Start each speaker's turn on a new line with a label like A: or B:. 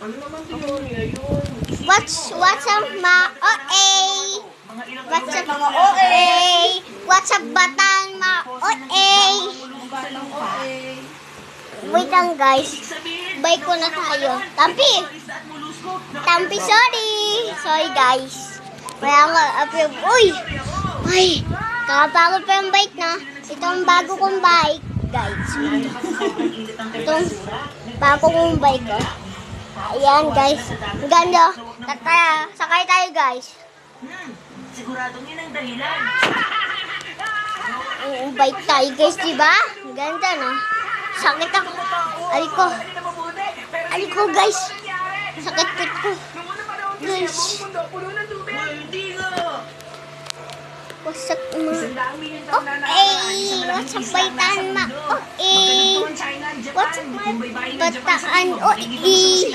A: Ano naman teorya yun?
B: What's up, OA? What's up,
A: Mga
B: OA? What's up, batang OA?
A: Batang OA.
B: Wait lang, guys. Bye ko na tayo. Tampi! Tampi, sorry! Sorry, guys. Kaya nga, uy! Ay! Kakapagod pa yung bike na. Ito ang bago kong bike, guys. Itong bago kong bike, oh. Ayan, guys. Ang ganda. Sakay tayo, guys.
A: Siguradong yun ang dahilan.
B: Ang bike tayo, guys, diba? Ang ganda, no? Sakit ako. Aliko. Aliko, guys. Sakit ko. Guys. What's up, ma? Okay. What's up, baitan, ma? Okay. What's up, my bataan? Okay.